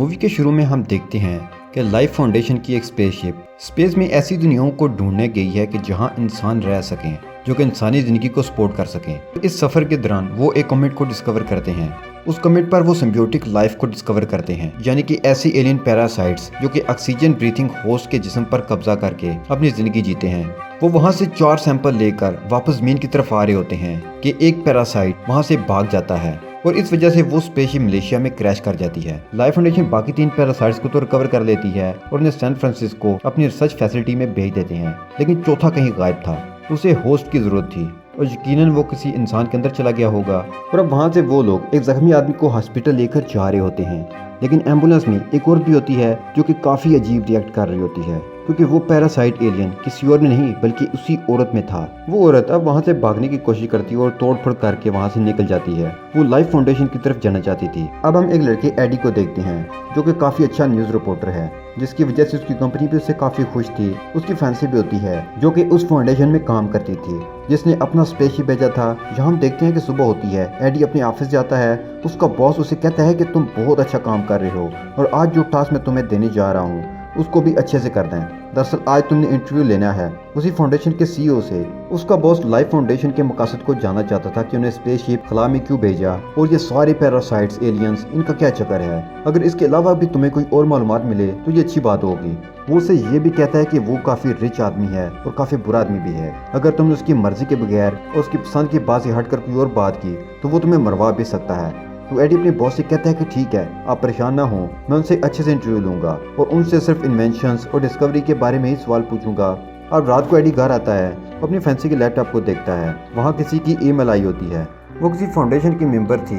Movie के शुरू में हम देखते हैं कि लाइफ फाउंडेशन की एक स्पेसशिप स्पेस में ऐसी दुनियाओं को ढूंढने गई है कि जहां इंसान रह सकें, जो कि इंसानी ज़िंदगी को सपोर्ट कर सकें। इस सफ़र के दौरान वो एक कॉमेट को डिस्कवर करते हैं। उस कॉमेट पर वो सिम्बियोटिक लाइफ को डिस्कवर करते हैं, यानी कि ऐसी एलियन पैरासाइट्स जो कि ऑक्सीजन ब्रीथिंग होस्ट के जिस्म पर कब्जा करके अपनी ज़िंदगी जीते हैं। वो वहाँ से 4 सैंपल लेकर वापस ज़मीन की तरफ आ रहे होते हैं कि एक पैरासाइट वहाँ से भाग जाता है और इस वजह से वो स्पेसशिप मलेशिया में क्रैश कर जाती है। लाइफ फाउंडेशन बाकी 3 पैरासाइट्स को तो रिकवर कर लेती है और उन्हें सैन फ्रांसिस्को अपनी रिसर्च फैसिलिटी में भेज देते हैं, लेकिन चौथा कहीं गायब था। उसे होस्ट की जरूरत थी और यकीनन वो किसी इंसान के अंदर चला गया होगा। और अब वहाँ से वो लोग एक जख्मी आदमी को हॉस्पिटल लेकर जा रहे होते हैं, लेकिन एम्बुलेंस में एक और भी होती है जो कि काफ़ी अजीब रिएक्ट कर रही होती है, क्योंकि वो पैरासाइट एलियन किसी और में नहीं बल्कि उसी औरत में था। वो औरत अब वहाँ से भागने की कोशिश करती है और तोड़फोड़ करके वहाँ से निकल जाती है। वो लाइफ फाउंडेशन की तरफ जाना चाहती थी। अब हम एक लड़के एडी को देखते हैं जो कि काफ़ी अच्छा न्यूज़ रिपोर्टर है, जिसकी वजह से उसकी कंपनी भी उससे काफ़ी खुश थी। उसकी फैंसी भी होती है जो कि उस फाउंडेशन में काम करती थी जिसने अपना स्पेसशिप भेजा था। जहाँ हम देखते हैं कि सुबह होती है, एडी अपने ऑफिस जाता है। उसका बॉस उसे कहता है कि तुम बहुत अच्छा काम कर रहे हो और आज जो टास्क मैं तुम्हें देने जा रहा हूँ उसको भी अच्छे से कर दें। दरअसल आज तुमने इंटरव्यू लेना है उसी फाउंडेशन के सीईओ से। उसका बॉस लाइफ फाउंडेशन के मकसद को जानना चाहता था कि उन्हें स्पेसशिप खला में क्यों भेजा और ये सारे पैरासाइट्स एलियंस इनका क्या चक्कर है। अगर इसके अलावा भी तुम्हें कोई और मालूमात मिले तो ये अच्छी बात होगी। वो उसे ये भी कहता है कि वो काफ़ी रिच आदमी है और काफ़ी बुरा आदमी भी है। अगर तुमने उसकी मर्जी के बगैर और उसकी पसंद की बात से हटकर कोई और बात की तो वो तुम्हें मरवा भी सकता है। तो एडी अपने बॉस से कहता है कि ठीक है, आप परेशान ना हो, मैं उनसे अच्छे से इंटरव्यू लूंगा और उनसे सिर्फ इन्वेंशंस और डिस्कवरी के बारे में ही सवाल पूछूंगा। अब रात को एडी घर आता है, अपनी फैंसी के लैपटॉप को देखता है। वहाँ किसी की ईमेल आई होती है। वो किसी फाउंडेशन की मेंबर थी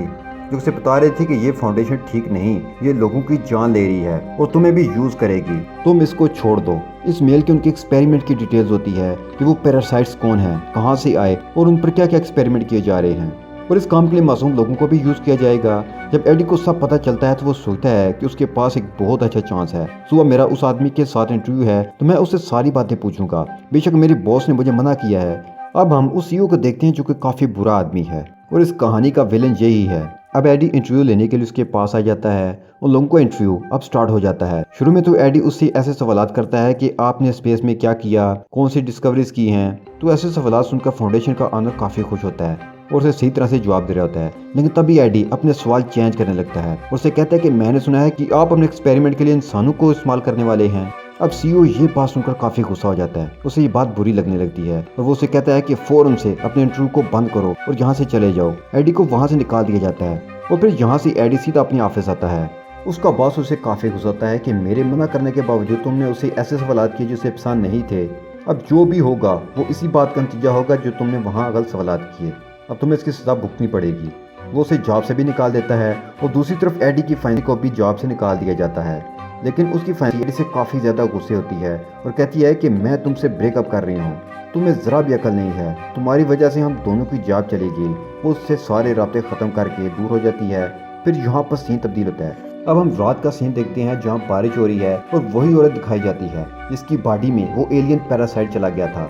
जो उसे बता रही थी कि ये फाउंडेशन ठीक नहीं, ये लोगों की जान ले रही है और तुम्हें भी यूज़ करेगी, तुम इसको छोड़ दो। इस मेल के उनके एक्सपेरिमेंट की डिटेल्स होती है कि वो पैरासाइट्स कौन है, कहाँ से आए और उन पर क्या क्या एक्सपेरिमेंट किए जा रहे हैं और इस काम के लिए मासूम लोगों को भी यूज़ किया जाएगा। जब एडी को सब पता चलता है तो वो सोचता है कि उसके पास एक बहुत अच्छा चांस है। सुबह मेरा उस आदमी के साथ इंटरव्यू है तो मैं उससे सारी बातें पूछूंगा, बेशक मेरे बॉस ने मुझे मना किया है। अब हम उस सीईओ को देखते हैं जो कि काफ़ी बुरा आदमी है और इस कहानी का विलन यही है। अब एडी इंटरव्यू लेने के लिए उसके पास आ जाता है और लोगों को इंटरव्यू अब स्टार्ट हो जाता है। शुरू में तो एडी उससे ऐसे सवालात करता है कि आपने स्पेस में क्या किया, कौन सी डिस्कवरीज की हैं। तो ऐसे सवालात सुनकर फाउंडेशन का ऑनर काफ़ी खुश होता है और उसे सही तरह से जवाब दे रहा होता है। लेकिन तभी एडी अपने सवाल चेंज करने लगता है और उसे कहता है कि मैंने सुना है कि आप अपने एक्सपेरिमेंट के लिए इंसानों को इस्तेमाल करने वाले हैं। अब सीईओ ये बात सुनकर काफ़ी गुस्सा हो जाता है। उसे ये बात बुरी लगने लगती है और वो उसे कहता है कि फौरन से अपने इंटरव्यू को बंद करो और यहाँ से चले जाओ। एडी को वहाँ से निकाल दिया जाता है और फिर यहाँ से एडी सीधा अपने ऑफिस आता है। उसका बॉस उसे काफ़ी गुस्सा होता है कि मेरे मना करने के बावजूद तुमने उसे ऐसे सवाल किए जो उसे पसंद नहीं थे। अब जो भी होगा वो इसी बात का नतीजा होगा जो तुमने वहाँ गलत सवाल किए। अब तुम्हें इसकी सजा भुगतनी पड़ेगी। वो उसे जॉब से भी निकाल देता है और दूसरी तरफ एडी की फैमिली को भी जॉब से निकाल दिया जाता है। लेकिन उसकी फैमिली एडी से काफ़ी ज़्यादा गुस्से होती है और कहती है कि मैं तुमसे ब्रेकअप कर रही हूँ, तुम्हें ज़रा भी अकल नहीं है, तुम्हारी वजह से हम दोनों की जॉब चली गई। वो उससे सारे राब्ते ख़त्म करके दूर हो जाती है। फिर यहाँ पर सीन तब्दील होता है। अब हम रात का सीन देखते हैं जहाँ बारिश हो रही है और वही औरत दिखाई जाती है जिसकी बॉडी में वो एलियन पैरासाइट चला गया था।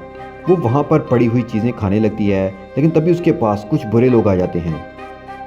वो वहाँ पर पड़ी हुई चीज़ें खाने लगती है, लेकिन तभी उसके पास कुछ बुरे लोग आ जाते हैं।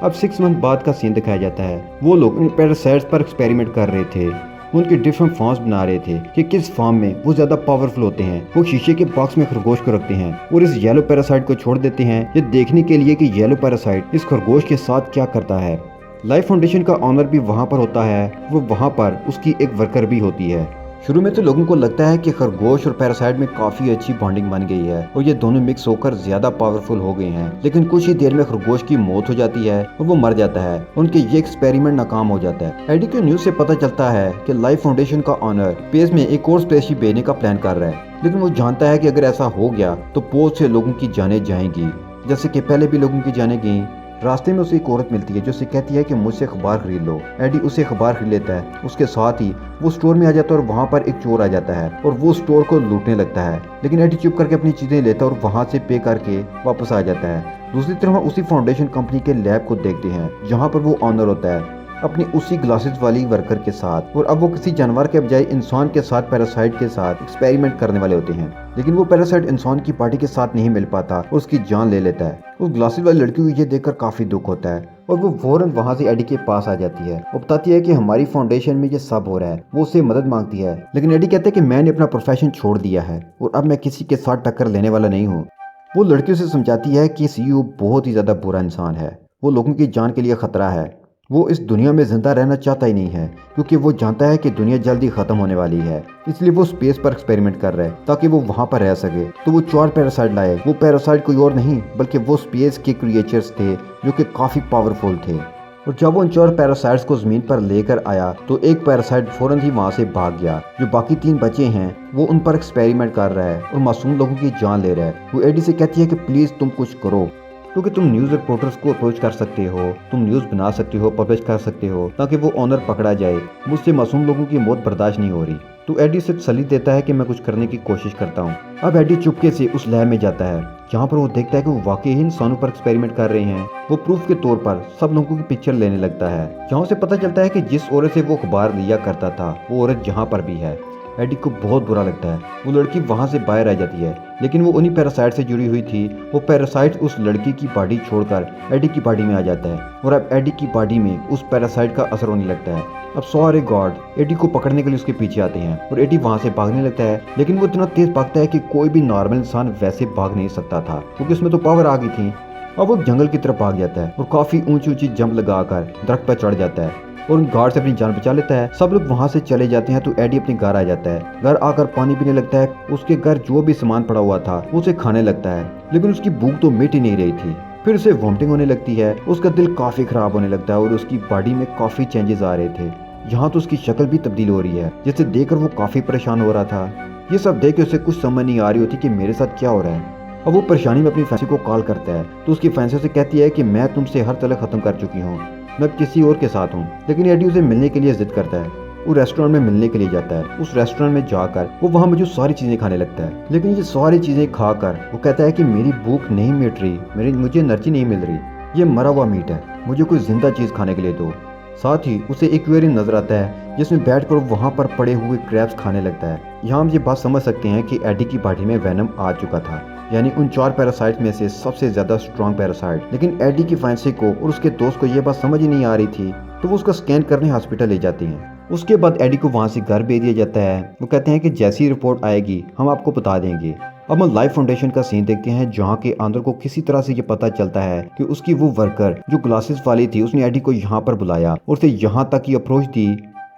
अब 6 मंथ बाद का सीन दिखाया जाता है। वो लोग इन पैरासाइट्स पर एक्सपेरिमेंट कर रहे थे, उनके डिफरेंट फॉर्म्स बना रहे थे कि किस फॉर्म में वो ज़्यादा पावरफुल होते हैं। वो शीशे के बॉक्स में खरगोश को रखते हैं और इस येलो पैरासाइट को छोड़ देते हैं ये देखने के लिए कि येलो पैरासाइट इस खरगोश के साथ क्या करता है। लाइफ फाउंडेशन का ऑनर भी वहाँ पर होता है, वो वहाँ पर उसकी एक वर्कर भी होती है। शुरू में तो लोगों को लगता है कि खरगोश और पैरासाइट में काफ़ी अच्छी बॉन्डिंग बन गई है और ये दोनों मिक्स होकर ज़्यादा पावरफुल हो गए हैं, लेकिन कुछ ही देर में खरगोश की मौत हो जाती है और वो मर जाता है। उनके ये एक्सपेरिमेंट नाकाम हो जाता है। एडी को न्यूज़ से पता चलता है कि लाइफ फाउंडेशन का ऑनर स्पेस में एक और स्पेसशिप भेजने का प्लान कर रहा है, लेकिन वो जानता है कि अगर ऐसा हो गया तो बहुत से लोगों की जानें जाएंगी, जैसे कि पहले भी लोगों की जानें गई। रास्ते में उसे एक औरत मिलती है जो उसे कहती है कि मुझसे अखबार खरीद लो। एडी उसे अखबार खरीद लेता है। उसके साथ ही वो स्टोर में आ जाता है और वहाँ पर एक चोर आ जाता है और वो स्टोर को लूटने लगता है, लेकिन एडी चुप करके अपनी चीज़ें लेता है और वहाँ से पे करके वापस आ जाता है। दूसरी तरफ हम उसी फाउंडेशन कंपनी के लैब को देखते हैं जहाँ पर वो ऑनर होता है। अपनी उसी ग्लासेस वाली वर्कर के साथ, और अब वो किसी जानवर के बजाय इंसान के साथ पैरासाइट के साथ एक्सपेरिमेंट करने वाले होते हैं। लेकिन वो पैरासाइट इंसान की बॉडी के साथ नहीं मिल पाता और उसकी जान ले लेता है। उस ग्लासेस वाली लड़की को ये देखकर काफी दुख होता है और वो फौरन वहाँ से एडी के पास आ जाती है। वो बताती है कि हमारी फाउंडेशन में ये सब हो रहा है। वो उससे मदद मांगती है, लेकिन एडी कहता है कि मैंने अपना प्रोफेशन छोड़ दिया है और अब मैं किसी के साथ टक्कर लेने वाला नहीं हूँ। वो लड़की से समझाती है कि सीईओ बहुत ही ज़्यादा बुरा इंसान है, वो लोगों की जान के लिए ख़तरा है। वो इस दुनिया में ज़िंदा रहना चाहता ही नहीं है क्योंकि वो जानता है कि दुनिया जल्दी ख़त्म होने वाली है, इसलिए वो स्पेस पर एक्सपेरिमेंट कर रहा है ताकि वो वहाँ पर रह सके। तो वो 4 पैरासाइट लाए। वो पैरासाइट कोई और नहीं बल्कि वो स्पेस के क्रिएचर्स थे जो कि काफ़ी पावरफुल थे। और जब वो उन 4 पैरासाइट्स को ज़मीन पर लेकर आया तो एक पैरासाइट फ़ौरन ही वहाँ से भाग गया। जो बाकी 3 बचे हैं वो उन पर एक्सपेरिमेंट कर रहा है और मासूम लोगों की जान ले रहा है। वो एडी से कहती है कि प्लीज़ तुम कुछ करो, क्योंकि तुम न्यूज़ रिपोर्टर्स को अप्रोच कर सकते हो, तुम न्यूज़ बना सकते हो, पब्लिश कर सकते हो ताकि वो ऑनर पकड़ा जाए। मुझसे मासूम लोगों की मौत बर्दाश्त नहीं हो रही। तो एडी से तसल्ली देता है कि मैं कुछ करने की कोशिश करता हूँ। अब एडी चुपके से उस लैब में जाता है जहाँ पर वो देखता है कि वो वाकई ही इंसानों पर एक्सपेरिमेंट कर रहे हैं। वो प्रूफ के तौर पर सब लोगों की पिक्चर लेने लगता है, जहाँ से पता चलता है कि जिस औरत से वो अखबार लिया करता था वो औरत जहाँ पर भी है। एडी को बहुत बुरा लगता है। वो लड़की वहाँ से बाहर आ जाती है, लेकिन वो उन्हीं पैरासाइट से जुड़ी हुई थी। वो पैरासाइट उस लड़की की बॉडी छोड़कर एडी की बॉडी में आ जाता है और अब एडी की बॉडी में उस पैरासाइट का असर होने लगता है। अब सारे गॉड एडी को पकड़ने के लिए उसके पीछे आते हैं और एडी वहाँ से भागने लगता है, लेकिन वो इतना तेज भागता है कि कोई भी नॉर्मल इंसान वैसे भाग नहीं सकता था क्योंकि उसमें तो पावर आ गई थी। अब वो जंगल की तरफ भाग जाता है और काफी ऊंची ऊंची जंप लगाकर दरख्त पर चढ़ जाता है और उन गार्ड से अपनी जान बचा लेता है। सब लोग वहाँ से चले जाते हैं तो एडी अपने घर आ जाता है। घर आकर पानी पीने लगता है। उसके घर जो भी सामान पड़ा हुआ था वो उसे खाने लगता है, लेकिन उसकी भूख तो मिट ही नहीं रही थी। फिर उसे वॉमिटिंग होने लगती है। उसका दिल काफी खराब होने लगता है और उसकी बॉडी में काफी चेंजेस आ रहे थे। यहाँ तो उसकी शक्ल भी तब्दील हो रही है, जिसे देखकर वो काफी परेशान हो रहा था। ये सब देख के उसे कुछ समझ नहीं आ रही होती कि मेरे साथ क्या हो रहा है। अब वो परेशानी में अपनी फैंसी को कॉल करता है तो उसकी फैंसी से कहती है कि मैं तुमसे हर तरह खत्म कर चुकी हूँ, मैं किसी और के साथ हूँ। लेकिन एडी उसे मिलने के लिए जिद करता है। वो रेस्टोरेंट में मिलने के लिए जाता है। उस रेस्टोरेंट में जाकर वो वहाँ मौजूद सारी चीजें खाने लगता है, लेकिन ये सारी चीजें खाकर वो कहता है कि मेरी भूख नहीं मिट रही, मुझे एनर्जी नहीं मिल रही, ये मरा हुआ मीट है, मुझे कोई जिंदा चीज खाने के लिए दो। साथ ही उसे एक्वेरियम नजर आता है जिसमें बैठकर वहाँ पर पड़े हुए क्रैब्स खाने लगता है। यहाँ हम ये बात समझ सकते हैं कि एडी की बॉडी में वेनम आ चुका था, यानी उन 4 पैरासाइट में से सबसे ज्यादा स्ट्रॉन्ग पैरासाइट। लेकिन एडी की फैंसी को और उसके दोस्त को ये बात समझ ही नहीं आ रही थी, तो वो उसका स्कैन करने हॉस्पिटल ले जाती हैं। उसके बाद एडी को वहाँ से घर भेज दिया जाता है। वो कहते हैं कि जैसी रिपोर्ट आएगी हम आपको बता देंगे। अब हम लाइफ फाउंडेशन का सीन देखते हैं जहाँ के अंदर को किसी तरह से ये पता चलता है कि उसकी वो वर्कर जो ग्लासेस वाली थी उसने एडी को यहाँ पर बुलाया और उसे यहाँ तक की अप्रोच दी।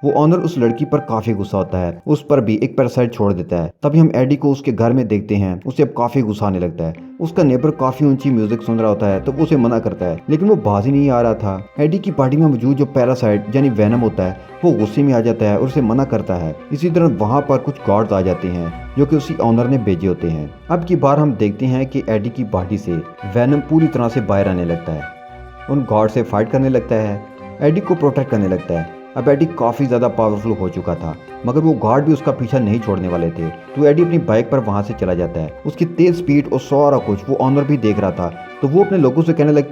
वो ऑनर उस लड़की पर काफी गुस्सा होता है, उस पर भी एक पैरासाइट छोड़ देता है। तभी हम एडी को उसके घर में देखते हैं। उसे अब काफी गुस्सा आने लगता है। उसका नेबर काफी ऊंची म्यूजिक सुन रहा होता है तो वो उसे मना करता है, लेकिन वो बाज ही नहीं आ रहा था। एडी की बॉडी में मौजूद जो पैरासाइट यानी वेनम होता है वो गुस्से में आ जाता है और उसे मना करता है। इसी तरह वहाँ पर कुछ गार्ड्स आ जाते हैं जो कि उसी ऑनर ने भेजे होते हैं। अब की बार हम देखते हैं कि एडी की बॉडी से वेनम पूरी तरह से बाहर आने लगता है, उन गार्ड से फाइट करने लगता है, एडी को प्रोटेक्ट करने लगता है। अब एडी काफ़ी ज़्यादा पावरफुल हो चुका था, मगर वो गार्ड भी उसका पीछा नहीं छोड़ने वाले थे। तो एडी अपनी बाइक पर वहाँ से चला जाता है। उसकी तेज स्पीड और सारा कुछ वो ऑनर भी देख रहा था, तो वो अपने लोगों से कहने लगता है